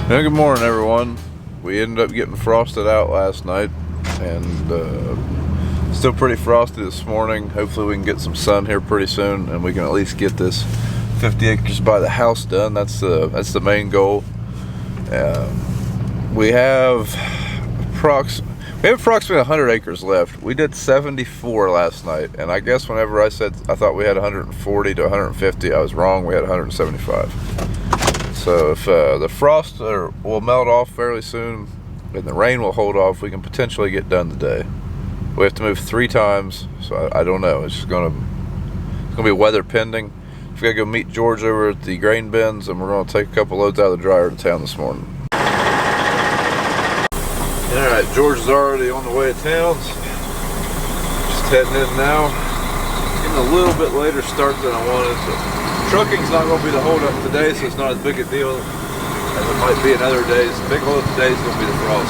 Hey, good morning, everyone. We ended up getting frosted out last night, and still pretty frosty this morning. Hopefully we can get some sun here pretty soon, and we can at least get this 50 acres by the house done. That's the main goal. We have approximately 100 acres left. We did 74 last night, and I guess whenever I said I thought we had 140 to 150, I was wrong. We had 175. So if the frost will melt off fairly soon and the rain will hold off, we can potentially get done today. We have to move 3 times, so I don't know. It's just gonna be weather pending. We gotta go meet George over at the grain bins, and we're gonna take a couple loads out of the dryer to town this morning. All right, George is already on the way to town. Just heading in now. Getting a little bit later start than I wanted. Trucking's not going to be the holdup today, so it's not as big a deal as it might be in other days. The big holdup today is going to be the frost.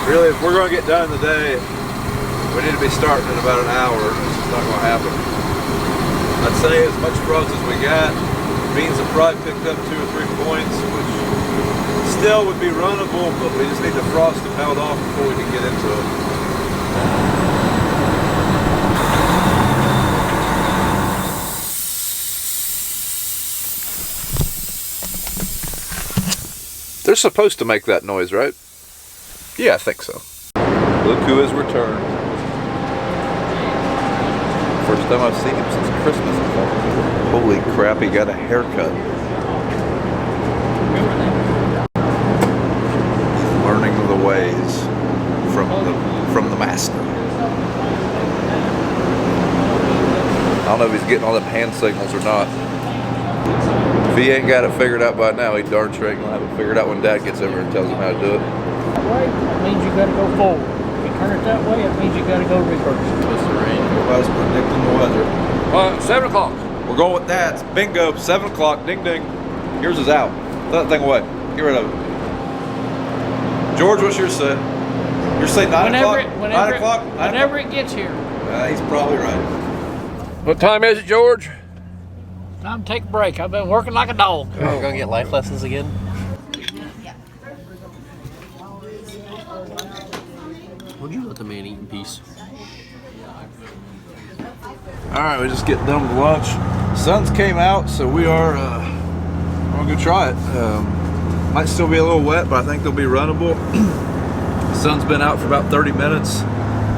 Really, if we're going to get done today, we need to be starting in about an hour. It's just not going to happen. I'd say as much frost as we got means the probably picked up 2 or 3 points, which still would be runnable, but we just need the frost to melt off before we can get into it. They're supposed to make that noise, right? Yeah, I think so. Look who has returned. First time I've seen him since Christmas. Holy crap, he got a haircut. Learning the ways from the master. I don't know if he's getting all them hand signals or not. If he ain't got it figured out by now, he darn sure ain't gonna have it figured out when Dad gets over and tells him how to do it. That way, that means you gotta go forward. If you turn it that way, it means you gotta go reverse. Supposed to rain. Everybody's predicting the weather. 7 o'clock. We're going with Dad's. Bingo, 7 o'clock, ding ding. Yours is out. Throw that thing away. Get rid of it. George, what's yours say? Yours say 9 o'clock? 9 o'clock? Whenever it gets here. He's probably right. What time is it, George? Time to take a break. I've been working like a dog. We're gonna get life lessons again. What do you let the man eat in peace? All right, we just getting done with lunch. Sun's came out, so we are gonna go try it. Might still be a little wet, but I think they'll be runnable. The sun's been out for about 30 minutes,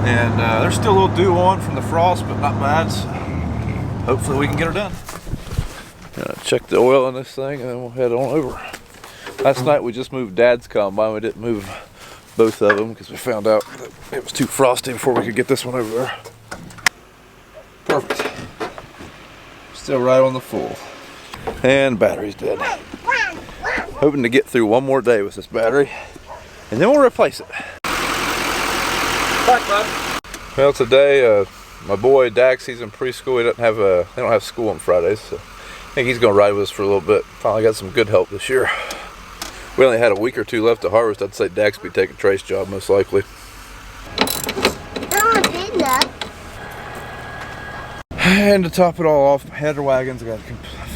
and there's still a little dew on from the frost, but not bad. So hopefully we can get her done. Check the oil in this thing, and then we'll head on over. Last night we just moved Dad's combine. We didn't move both of them because we found out that it was too frosty before we could get this one over there. Perfect. Still right on the full. And battery's dead. Hoping to get through one more day with this battery, and then we'll replace it. Back, bud. Well, today my boy Dax, he's in preschool. They don't have school on Fridays, so I think he's gonna ride with us for a little bit. Finally got some good help this year. We only had a week or 2 left to harvest. I'd say Dax will be taking Trey's job most likely. And to top it all off, header wagons. I got a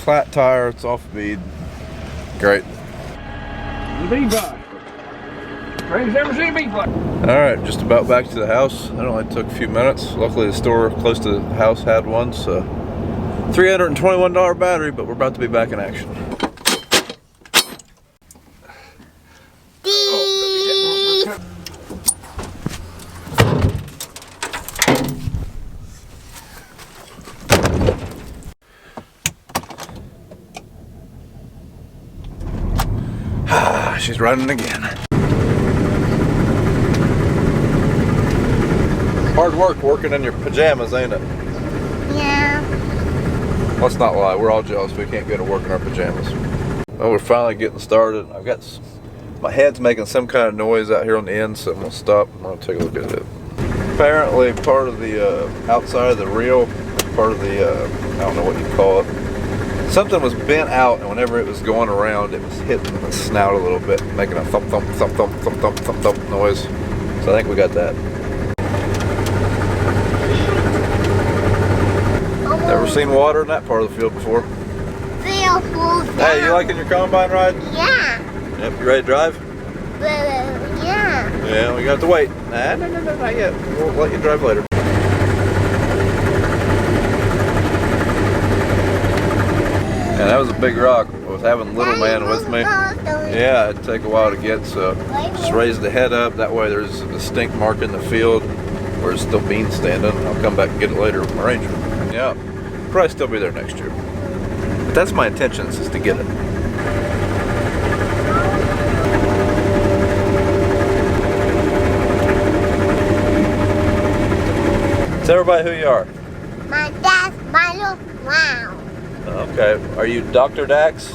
flat tire. It's off bead. Great. The bee fly. Trey's never seen a bee fly. All right, just about back to the house. It only took a few minutes. Luckily, the store close to the house had one, so $321 battery, but we're about to be back in action. She's running again. Hard work working in your pajamas, ain't it? Yeah. Let's not lie, we're all jealous we can't go to work in our pajamas. Well, we're finally getting started. My head's making some kind of noise out here on the end, so I'm gonna stop. I'm gonna take a look at it. Apparently part of the outside of the reel, part of the, I don't know what you call it, something was bent out, and whenever it was going around, it was hitting the snout a little bit, making a thump, thump, thump, thump, thump, thump, thump, thump noise. So I think we got that. Never seen water in that part of the field before. Phil, Hey, you liking your combine ride? Yeah. Yep, you ready to drive? Yeah. Yeah, we got to wait. Nah, no, not yet. We'll let you drive later. Yeah, that was a big rock. With having little man with me, yeah, it'd take a while to get, so just raise the head up. That way there's a distinct mark in the field where it's still bean standing. I'll come back and get it later with my Ranger. Yeah, probably still be there next year. But that's my intention, is to get it. Tell everybody who you are. My dad's Milo. Wow. Okay, are you Dr. Dax?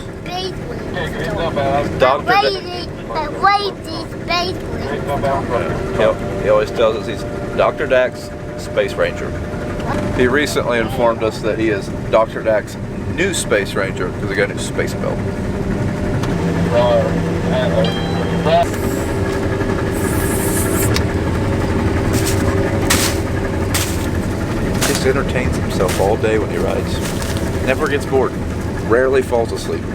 Dr. Dax. He always tells us he's Dr. Dax, Space Ranger. He recently informed us that he is Dr. Dax, new Space Ranger, because he got a new space belt. He just entertains himself all day when he rides. Never gets bored. Rarely falls asleep.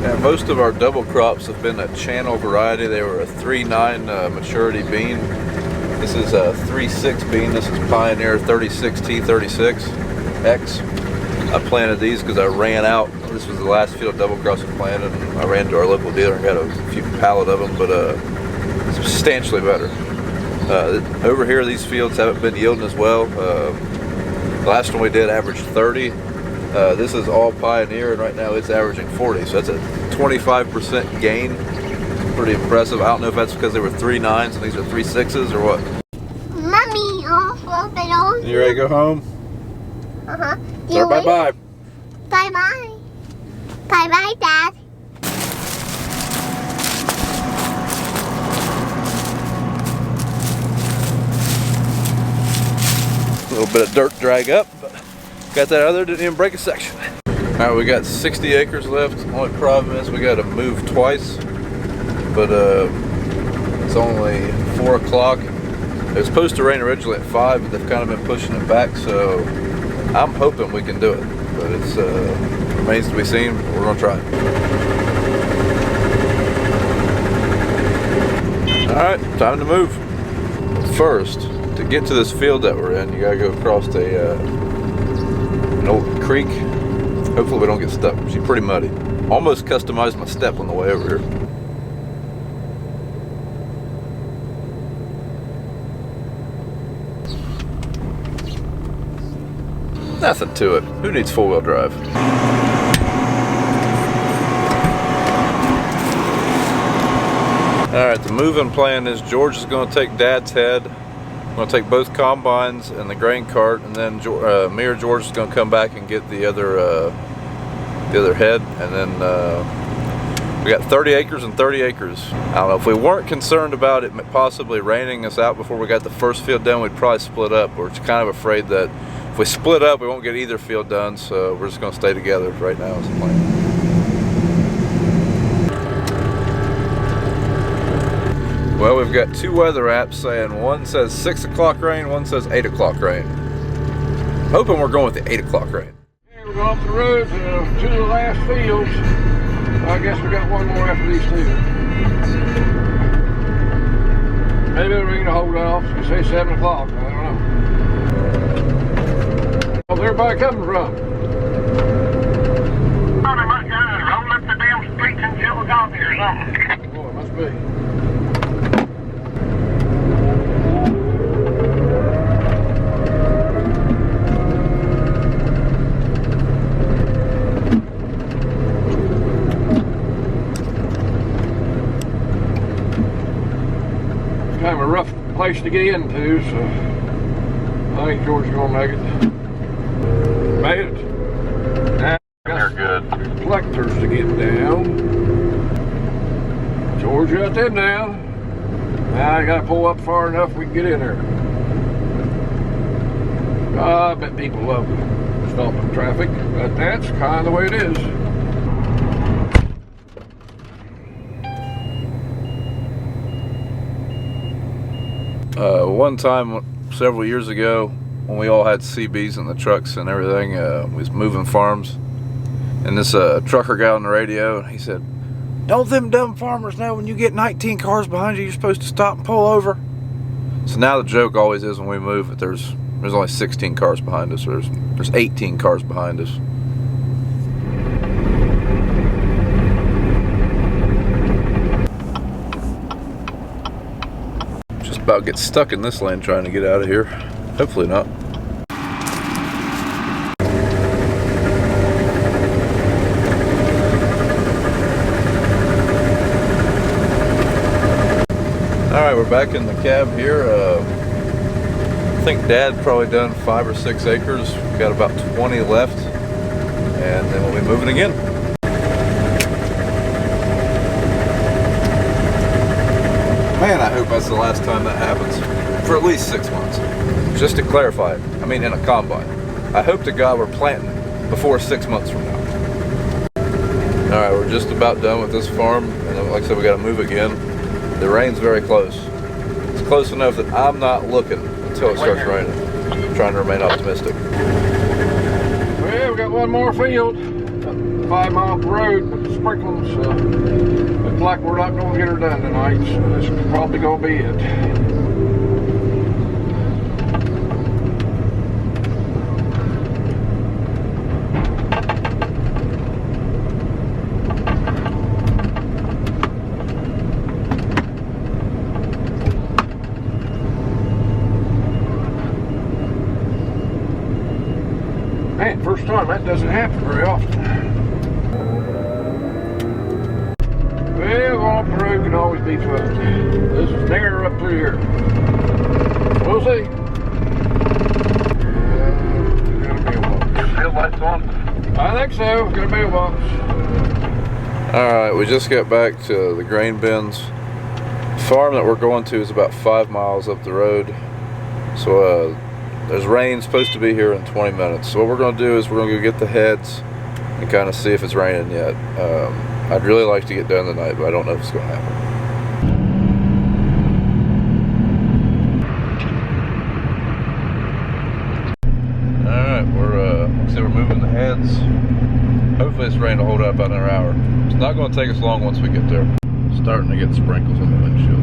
Now, most of our double crops have been a channel variety. They were a 3.9 maturity bean. This is a 3.6 bean. This is Pioneer 36T36X. I planted these because I ran out. This was the last field double crops we planted, and I ran to our local dealer and got a few pallet of them, but substantially better. Over here, these fields haven't been yielding as well. The last one we did averaged 30. This is all Pioneer, and right now it's averaging 40, so that's a 25% gain. Pretty impressive. I don't know if that's because they were 3.9s and these are 3.6s or what. Mommy, You ready to go home? Uh-huh. So bye-bye. Bye-bye. Bye-bye, Dad. A little bit of dirt drag up, but got that other, didn't even break a section. All right, we got 60 acres left. Only problem is we got to move twice, but it's only 4 o'clock. It was supposed to rain originally at 5, but they've kind of been pushing it back, so I'm hoping we can do it, but it's remains to be seen. We're gonna try. All right, time to move. First, to get to this field that we're in, you gotta go across an old creek. Hopefully we don't get stuck. She's pretty muddy. Almost customized my step on the way over here. Nothing to it. Who needs four-wheel drive? Alright, the moving plan is George is going to take Dad's head. I'm going to take both combines and the grain cart, and then me or George is going to come back and get the other head, and then we got 30 acres and 30 acres. I don't know, if we weren't concerned about it possibly raining us out before we got the first field done, we'd probably split up. We're kind of afraid that if we split up, we won't get either field done, so we're just going to stay together right now as a plan. Well, we've got two weather apps saying one says 6 o'clock rain, one says 8 o'clock rain. Hoping we're going with the 8 o'clock rain. We're going up the road to the last fields. I guess we got one more after these two. Maybe the rain will hold off. You say 7 o'clock. I don't know. Where's everybody coming from? Oh, they must roll up the damn streets in Milwaukee or something. Oh, it must be. Kind of a rough place to get into, so I think George's gonna make it. Made it. Now They're good. reflectors to get down. George got them down. Now I gotta pull up far enough we can get in there. I bet people love stopping traffic, but that's kind of the way it is. One time, several years ago, when we all had CBs in the trucks and everything, we was moving farms, And this trucker guy on the radio, he said, "Don't them dumb farmers know when you get 19 cars behind you, you're supposed to stop and pull over?" So now the joke always is when we move that there's only 16 cars behind us, or there's 18 cars behind us. Just about get stuck in this lane trying to get out of here. Hopefully not. Alright, we're back in the cab here. I think Dad probably done 5 or 6 acres. We've got about 20 left, and then we'll be moving again. Man, I hope that's the last time that happens. For at least 6 months. Just to clarify, I mean in a combine. I hope to God we're planting before 6 months from now. Alright, we're just about done with this farm, and like I said, we gotta move again. The rain's very close. It's close enough that I'm not looking until it starts raining. I'm trying to remain optimistic. Well, we got one more field. About 5 miles up the road, but the sprinkling's looks like we're not going to get her done tonight, so this is probably going to be it. Man, first time, that doesn't happen very often. Well, off the road can always be fun. This is narrow up through here. We'll see. Got a mailbox. Field lights on? I think so. Got a mailbox. Alright, we just got back to the grain bins. The farm that we're going to is about 5 miles up the road. So, there's rain supposed to be here in 20 minutes. So what we're going to do is we're going to go get the heads and kind of see if it's raining yet. I'd really like to get done tonight, but I don't know if it's going to happen. Alright, we're moving the heads. Hopefully this rain will hold up about another hour. It's not going to take us long once we get there. Starting to get sprinkles on the windshield.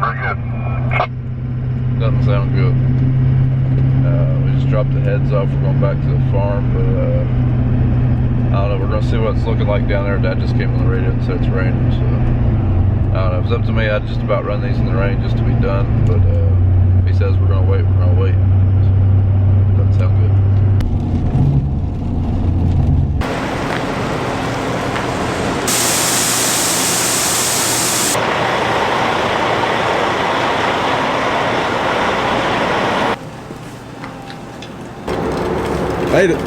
Very good. Doesn't sound good. We just dropped the heads off. We're going back to the farm, but I don't know. We're going to see what it's looking like down there. Dad just came on the radio and said it's raining, so I don't know. If it's up to me, I'd just about run these in the rain just to be done, but if he says we're going to wait, we're going to wait. So, doesn't sound good. Made it.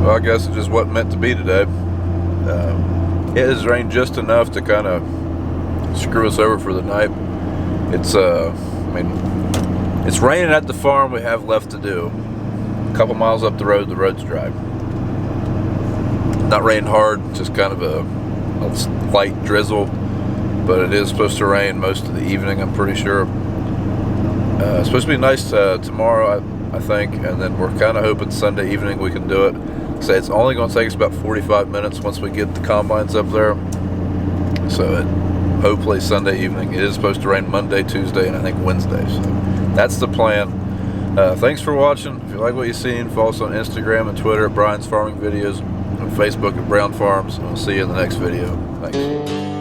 Well, I guess it just wasn't meant to be today. It has rained just enough to kind of screw us over for the night. It's I mean, it's raining at the farm we have left to do. A couple miles up the road's dry. Not raining hard, just kind of a light drizzle, but it is supposed to rain most of the evening, I'm pretty sure. It's supposed to be nice tomorrow, I think, and then we're kind of hoping Sunday evening we can do it. So it's only going to take us about 45 minutes once we get the combines up there. So hopefully Sunday evening. It is supposed to rain Monday, Tuesday, and I think Wednesday. So that's the plan. Thanks for watching. If you like what you've seen, follow us on Instagram and Twitter at Brian's Farming Videos, and Facebook at Brown Farms. And we'll see you in the next video. Thanks.